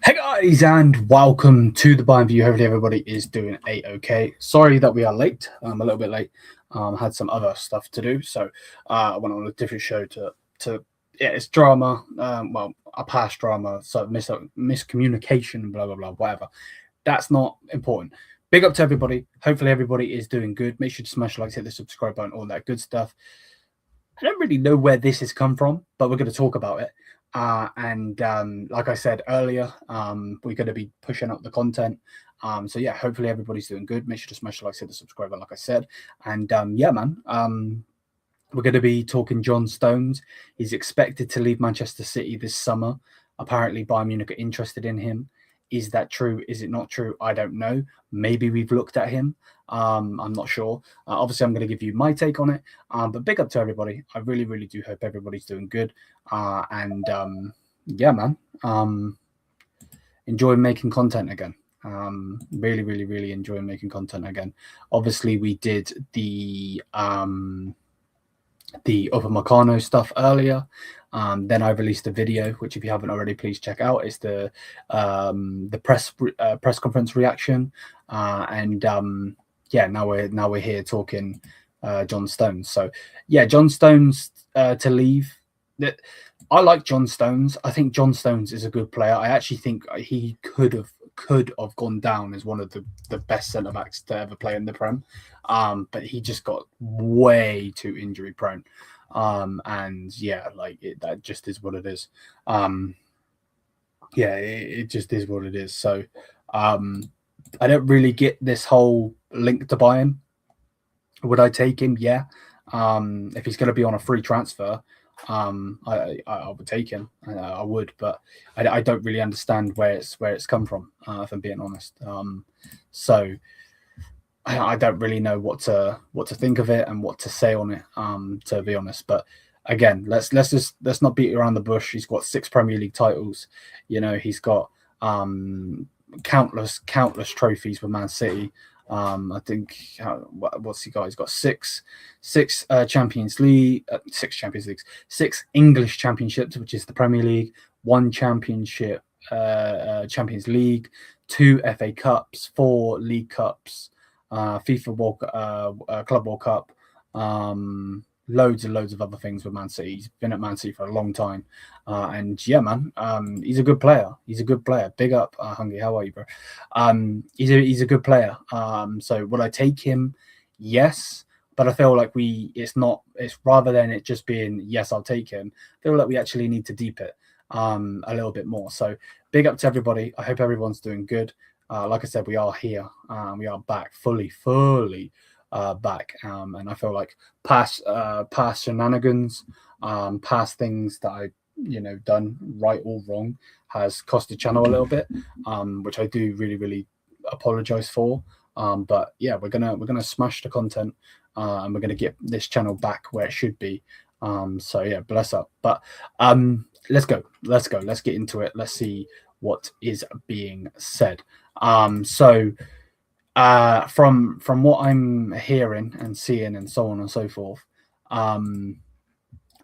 Hey guys, and welcome to the Bayern View. Hopefully everybody is doing a-okay. Sorry that we are late. I'm a little bit late. Had some other stuff to do, so I went on a different show to it's drama. Well, a past drama, so miscommunication, blah blah blah, whatever. That's not important. Big up to everybody. Hopefully everybody is doing good. Make sure to smash the likes, hit the subscribe button, all that good stuff. I don't really know where this has come from, but we're going to talk about it. Like I said earlier, we're going to be pushing up the content. So yeah, hopefully everybody's doing good. Make sure to smash the like, hit the subscribe button, like I said. And yeah, man, we're going to be talking John Stones. He's expected to leave Manchester City this summer. Apparently, Bayern Munich are interested in him. Is that true? Is it not true? I don't know. Maybe we've looked at him. I'm not sure. Obviously, I'm going to give you my take on it. But big up to everybody. I really, really do hope everybody's doing good. Yeah, man. Enjoy making content again. Really, really, really enjoy making content again. Obviously, we did the 𝗕𝗥𝗘𝗚 stuff earlier. Then I released a video, which if you haven't already, please check out. It's the press conference reaction, yeah, now we're here talking John Stones. So yeah, John Stones to leave. I like John Stones. I think John Stones is a good player. I actually think he could have gone down as one of the best centre backs to ever play in the Prem. But he just got way too injury prone. And yeah, like that just is what it is. Yeah, it just is what it is. So I don't really get this whole link to Bayern. Would I take him? Yeah. If he's going to be on a free transfer, I would take him. I would, but I don't really understand where it's come from. If I'm being honest. So I don't really know what to think of it and what to say on it. To be honest, but again, let's not beat around the bush. He's got 6 Premier League titles. You know, he's got countless trophies with Man City. I think what's he got? He's got six Champions League, 6 Champions Leagues, 6 English Championships, which is the Premier League, 1 Championship, Champions League, 2 FA Cups, 4 League Cups, FIFA Club World Cup, loads and loads of other things with Man City. He's been at Man City for a long time, and yeah, man, he's a good player. He's a good player. Big up, Hungry. How are you, bro? He's a good player. So would I take him? Yes, but I feel like it's rather than it just being yes, I'll take him. I feel like we actually need to deep it a little bit more. So big up to everybody. I hope everyone's doing good. Like I said, we are here. We are back fully back. And I feel like past shenanigans, past things that I done right or wrong has cost the channel a little bit, which I do really, really apologize for. But yeah, we're gonna smash the content, and we're gonna get this channel back where it should be. So yeah, bless up. But let's go. Let's get into it. Let's see what is being said. So from what I'm hearing and seeing and so on and so forth,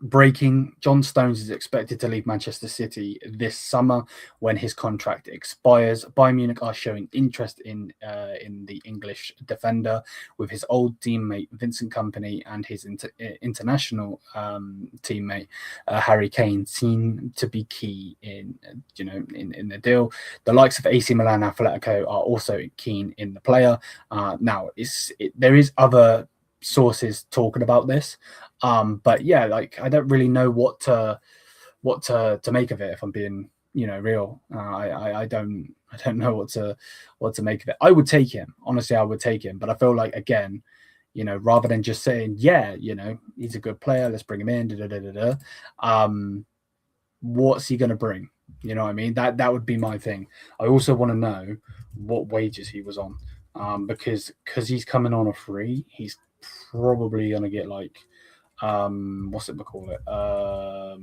breaking, John Stones is expected to leave Manchester City this summer when his contract expires. Bayern Munich are showing interest in the English defender, with his old teammate Vincent Kompany and his international teammate Harry Kane seen to be key in the deal. The likes of AC Milan and Atletico are also keen in the player. Now there is other sources talking about this, but yeah, like I don't really know what to make of it, if I'm being real. I don't know what to make of it. I would take him, honestly. I would take him, but I feel like, again, rather than just saying he's a good player, let's bring him in, what's he going to bring? You know what I mean? That would be my thing. I also want to know what wages he was on, because he's coming on a free, he's probably gonna get like what's it call it? I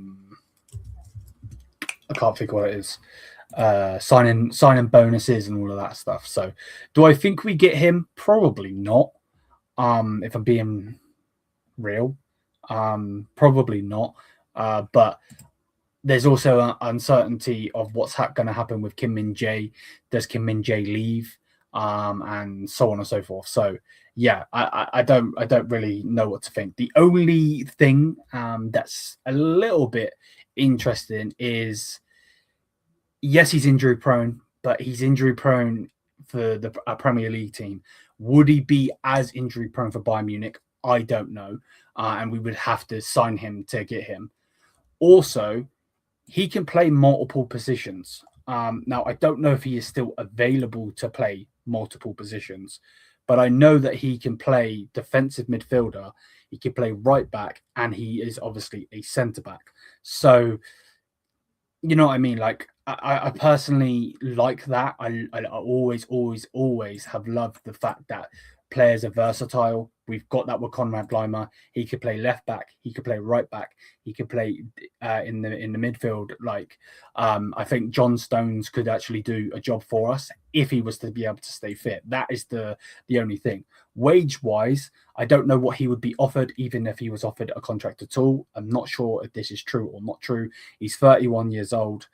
can't think what it is. Signing bonuses and all of that stuff. So do I think we get him? Probably not. If I'm being real, probably not. But there's also an uncertainty of what's going to happen with Kim Min-jae. Does Kim Min-jae leave? And so on and so forth. So yeah, I don't really know what to think. The only thing that's a little bit interesting is, yes, he's injury prone, but he's injury prone for the Premier League team. Would he be as injury prone for Bayern Munich? I don't know, and we would have to sign him to get him. Also, he can play multiple positions. Now, I don't know if he is still available to play multiple positions, but I know that he can play defensive midfielder, he can play right back, and he is obviously a centre back. So, you know what I mean? Like, I personally like that. I always have loved the fact that players are versatile. We've got that with Konrad Laimer. He could play left back. He could play right back. He could play in the midfield. Like, I think John Stones could actually do a job for us if he was to be able to stay fit. That is the only thing. Wage-wise, I don't know what he would be offered, even if he was offered a contract at all. I'm not sure if this is true or not true. He's 31 years old.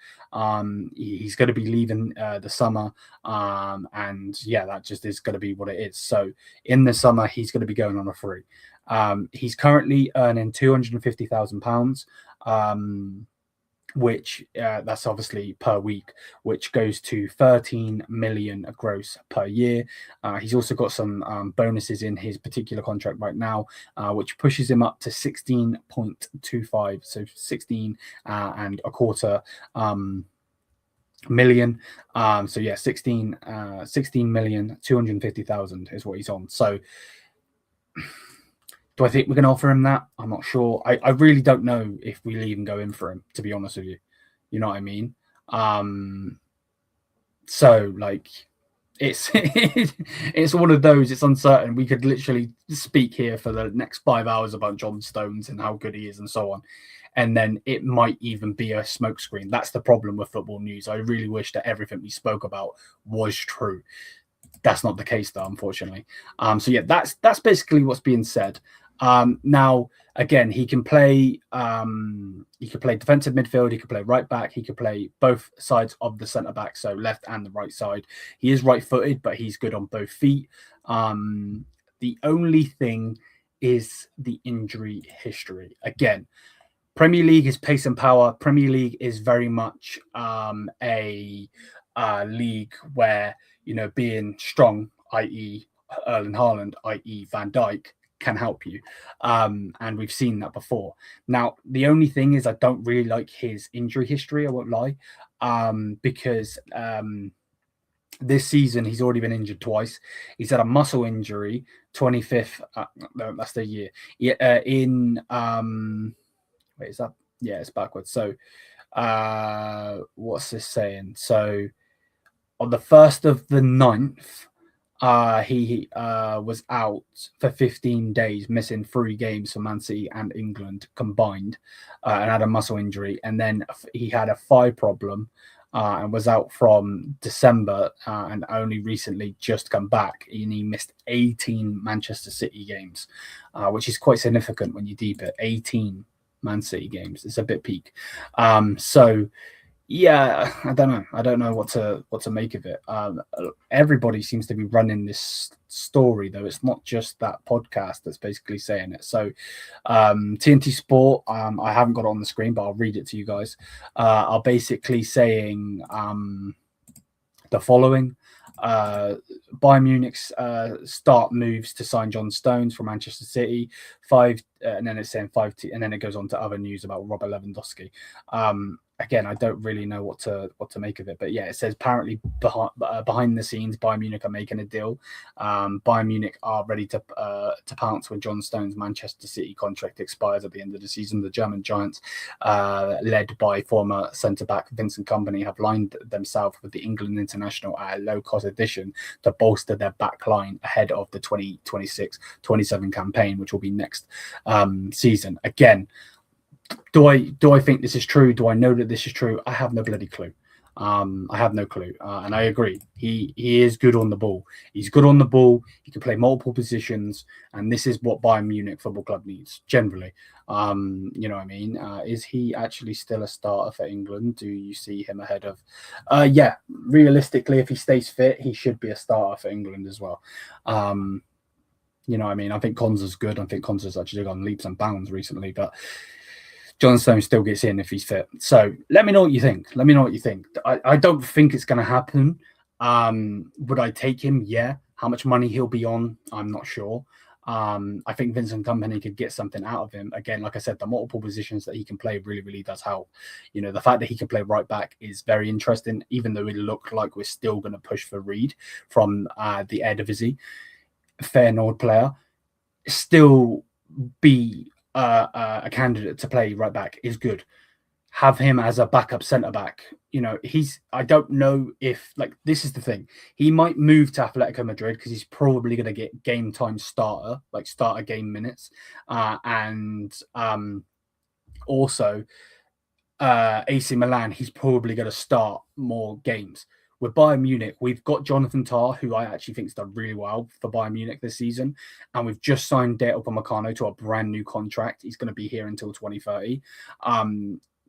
He's going to be leaving the summer. And yeah, that just is going to be what it is. So in the summer, he's going to be going on a free. He's currently earning £250,000, which that's obviously per week, which goes to 13 million gross per year. He's also got some bonuses in his particular contract right now, which pushes him up to 16.25, so 16 and a quarter million. So yeah, 16,250,000 is what he's on. So do I think we're going to offer him that? I'm not sure. I really don't know if we'll even go in for him, to be honest with you. You know what I mean? So, like, it's it's one of those, it's uncertain. We could literally speak here for the next 5 hours about John Stones and how good he is and so on. And then it might even be a smokescreen. That's the problem with football news. I really wish that everything we spoke about was true. That's not the case, though, unfortunately. So yeah, that's basically what's being said. Now, again, he can play defensive midfield, he can play right back, he can play both sides of the centre back, so left and the right side. He is right-footed, but he's good on both feet. The only thing is the injury history. Again, Premier League is pace and power. Premier League is very much a league where, you know, being strong, i.e. Erling Haaland, i.e. Van Dijk, can help you. And we've seen that before. Now, the only thing is I don't really like his injury history, I won't lie, because this season he's already been injured twice. He's had a muscle injury, 25th, no, that's the year. Yeah, wait, is that? Yeah, it's backwards. So what's this saying? So on the 1st of the 9th, he was out for 15 days, missing 3 games for Man City and England combined, and had a muscle injury. And then he had a thigh problem and was out from December and only recently just come back. And he missed 18 Manchester City games, which is quite significant when you deep it. 18 Man City games. It's a bit peak. So yeah, I don't know what to make of it. Everybody seems to be running this story, though. It's not just that podcast that's basically saying it. So TNT Sport, I haven't got it on the screen, but I'll read it to you guys, are basically saying the following. Bayern Munich's start moves to sign John Stones from Manchester City, and then it's saying 5, and then it goes on to other news about Robert Lewandowski. Again, I don't really know what to make of it, but yeah, it says apparently behind the scenes, Bayern Munich are making a deal. Bayern Munich are ready to pounce when John Stones' Manchester City contract expires at the end of the season. The German Giants, led by former centre-back Vincent Kompany, have lined themselves with the England international at a low-cost addition to bolster their back line ahead of the 2026-27 campaign, which will be next season. Again, do I think this is true? Do I know that this is true? I have no bloody clue. I have no clue, and I agree. He is good on the ball. He's good on the ball. He can play multiple positions, and this is what Bayern Munich Football Club needs generally. You know what I mean? Is he actually still a starter for England? Do you see him ahead of? Yeah, realistically, if he stays fit, he should be a starter for England as well. You know what I mean? I think 𝗕𝗄𝗓's good. I think 𝗕𝗄𝗓's actually gone leaps and bounds recently, but John Stones still gets in if he's fit. So let me know what you think. Let me know what you think. I don't think it's going to happen. Would I take him? Yeah. How much money he'll be on, I'm not sure. I think Vincent Kompany could get something out of him. Again, like I said, the multiple positions that he can play really, really does help. You know, the fact that he can play right back is very interesting, even though it looked like we're still going to push for Reed from the Eredivisie. Feyenoord player. Still be a candidate to play right back is good. Have him as a backup centre back. You know, I don't know if, like, this is the thing. He might move to Atletico Madrid because he's probably going to get game time starter game minutes. And also AC Milan, he's probably going to start more games. With Bayern Munich, we've got Jonathan Tah, who I actually think has done really well for Bayern Munich this season. And we've just signed 𝗕𝗥𝗚𝗚𝗓 to a brand new contract. He's going to be here until 2030.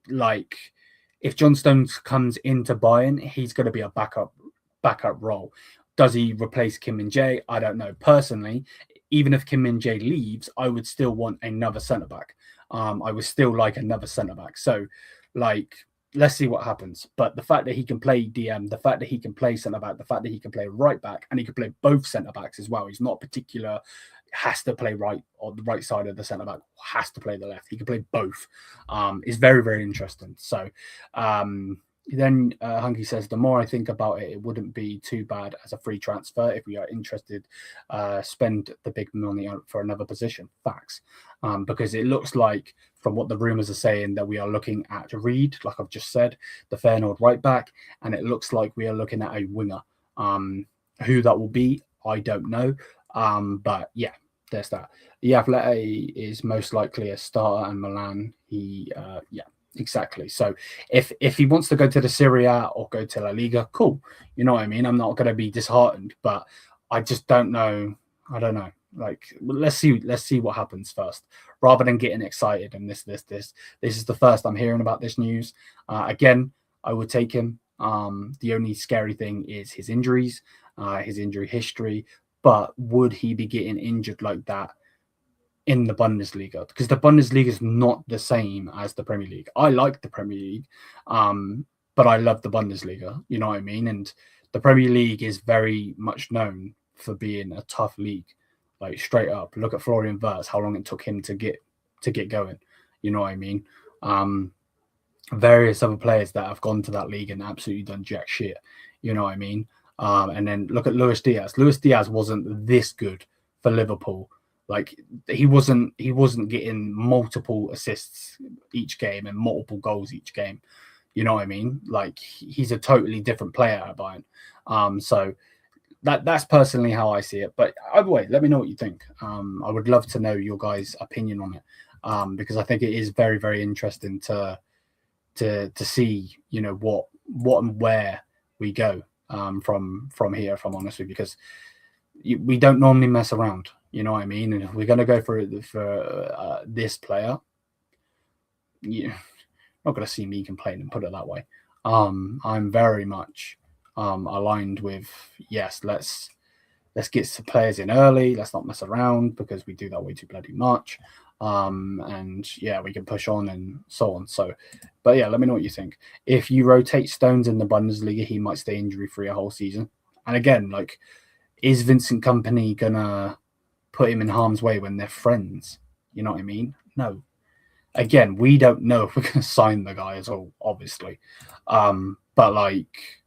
Like, if John Stones comes into Bayern, he's going to be a backup role. Does he replace Kim Min-jae? I don't know. Personally, even if Kim Min-jae leaves, I would still want another centre-back. I would still like another centre-back. So, like, let's see what happens. But the fact that he can play DM, the fact that he can play centre-back, the fact that he can play right-back, and he can play both centre-backs as well. He's not particular, has to play right or the right side of the centre-back, has to play the left. He can play both. Is very, very interesting. So then Hunky says, the more I think about it, it wouldn't be too bad as a free transfer. If we are interested, spend the big money for another position. Facts. Because it looks like, from what the rumours are saying, that we are looking at Reed, like I've just said, the Feyenoord right back, and it looks like we are looking at a winger. Who that will be, I don't know. But yeah, there's that. The Atleti is most likely a starter, and Milan, yeah, exactly. So if he wants to go to the Serie A or go to La Liga, cool. You know what I mean? I'm not going to be disheartened, but I just don't know. I don't know. Like, let's see what happens first, rather than getting excited. And this is the first I'm hearing about this news. Again, I would take him. The only scary thing is his injuries, his injury history. But would he be getting injured like that in the Bundesliga? Because the Bundesliga is not the same as the Premier League. I like the Premier League, but I love the Bundesliga. You know what I mean? And the Premier League is very much known for being a tough league. Like, straight up, look at Florian Wirtz, how long it took him to get going. You know what I mean? Various other players that have gone to that league and absolutely done jack shit. You know what I mean? And then look at Luis Diaz. Luis Diaz wasn't this good for Liverpool. Like, he wasn't getting multiple assists each game and multiple goals each game. You know what I mean? Like, he's a totally different player at Bayern. So that's personally how I see it. But either way, let me know what you think. I would love to know your guys' opinion on it, because I think it is very, very interesting to see, you know, what and where we go from here, if I'm honest with you, because we don't normally mess around. You know what I mean? And if we're going to go for this player, you're not going to see me complaining, put it that way. I'm very much aligned with, yes, let's get some players in early. Let's not mess around, because we do that way too bloody much. And yeah, we can push on and so on. So, but yeah, let me know what you think. If you rotate Stones in the Bundesliga, he might stay injury-free a whole season. And again, like, is Vincent Kompany gonna put him in harm's way when they're friends? You know what I mean? No. Again, we don't know if we're gonna sign the guy at all, obviously. But like,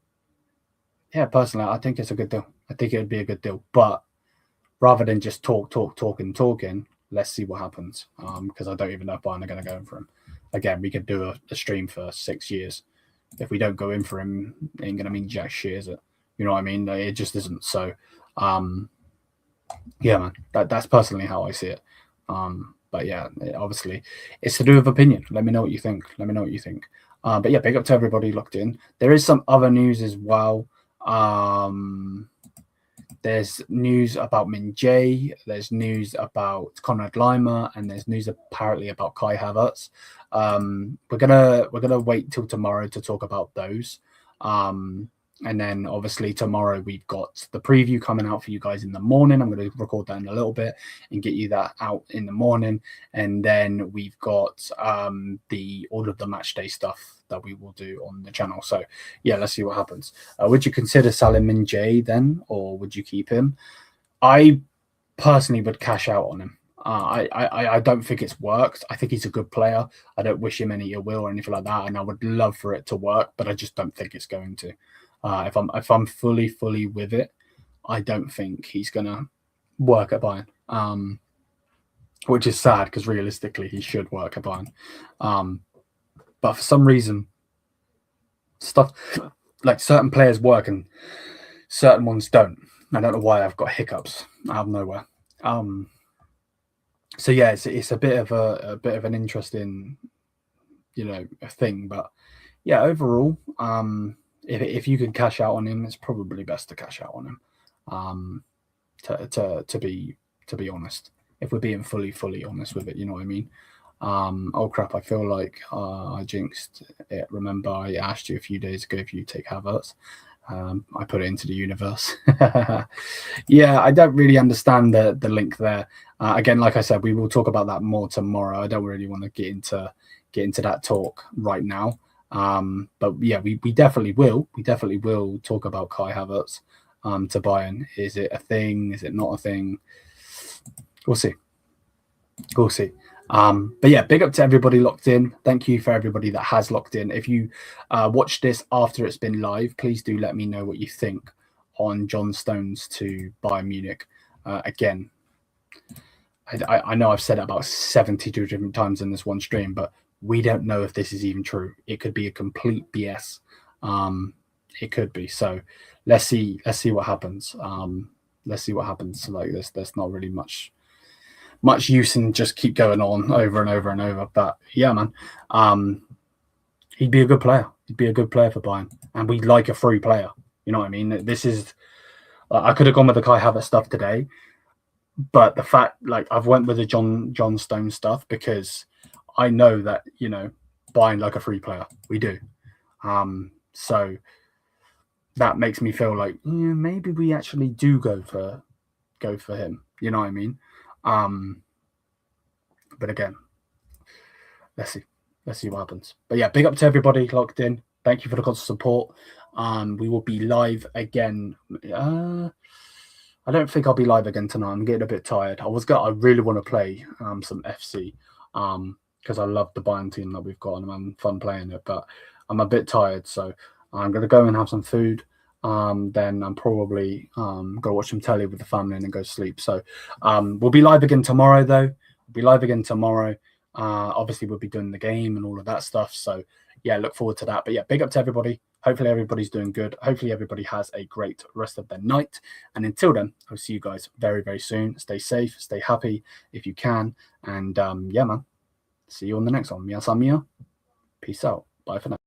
yeah, personally, I think it's a good deal. I think it would be a good deal. But rather than just talking, let's see what happens. Because I don't even know if Bayern are going to go in for him. Again, we could do a stream for 6 years. If we don't go in for him, it ain't going to mean jack shit, is it? You know what I mean? It just isn't. So, yeah, man, that's personally how I see it. But yeah, obviously, it's to do with opinion. Let me know what you think. But yeah, big up to everybody locked in. There is some other news as well. There's news about Min Jae, there's news about Konrad Laimer, and there's news apparently about Kai Havertz. We're gonna wait till tomorrow to talk about those. And then obviously tomorrow we've got the preview coming out for you guys in the morning. I'm going to record that in a little bit and get you that out in the morning. And then we've got all of the match day stuff that we will do on the channel. So yeah, let's see what happens. Would you consider Salim Min Jae then, or would you keep him? I personally would cash out on him. I don't think it's worked. I think he's a good player. I don't wish him any ill will or anything like that, and I would love for it to work, but I just don't think it's going to. If I'm fully with it, I don't think he's gonna work at Bayern, which is sad because realistically he should work at Bayern. But for some reason, stuff like certain players work and certain ones don't. I don't know why. I've got hiccups out of nowhere. So yeah, it's a bit of an interesting, thing. But yeah, overall, if you can cash out on him, it's probably best to cash out on him. To be honest, if we're being fully honest with it, you know what I mean. Oh crap! I feel like I jinxed it. Remember, I asked you a few days ago if you take Havertz. I put it into the universe. Yeah, I don't really understand the link there. Again, like I said, we will talk about that more tomorrow. I don't really want to get into that talk right now. But yeah, we definitely will. We definitely will talk about Kai Havertz to Bayern. Is it a thing? Is it not a thing? We'll see. We'll see. But yeah, big up to everybody locked in. Thank you for everybody that has locked in. If you watch this after it's been live, please do let me know what you think on John Stones to Bayern Munich. Again, I know I've said it about 72 different times in this one stream, but we don't know if this is even true. It could be a complete BS. It could be. So let's see what happens. Let's see what happens. Like this, there's not really much use in just keep going on over and over and over. But yeah, man, he'd be a good player. He'd be a good player for Bayern, and we'd like a free player. You know what I mean? This is. I could have gone with the Kai Havertz stuff today, but the fact, like, I've went with the John Stone stuff because I know that Bayern like a free player. We do. So that makes me feel like maybe we actually do go for him. You know what I mean? But again, let's see what happens. But yeah, big up to everybody locked in. Thank you for the constant support. We will be live again. I don't think I'll be live again tonight. I'm getting a bit tired. I really want to play some FC because I love the Bayern team that we've got and I'm having fun playing it. But I'm a bit tired, so I'm gonna go and have some food. Then I'm probably go watch some telly with the family and then go sleep. So we'll be live again tomorrow, though. We'll be live again tomorrow. Obviously, we'll be doing the game and all of that stuff. So yeah, look forward to that. But yeah, big up to everybody. Hopefully everybody's doing good. Hopefully everybody has a great rest of their night. And until then, I'll see you guys very, very soon. Stay safe, stay happy if you can. And yeah, man, see you on the next one. Mia Samia. Peace out. Bye for now.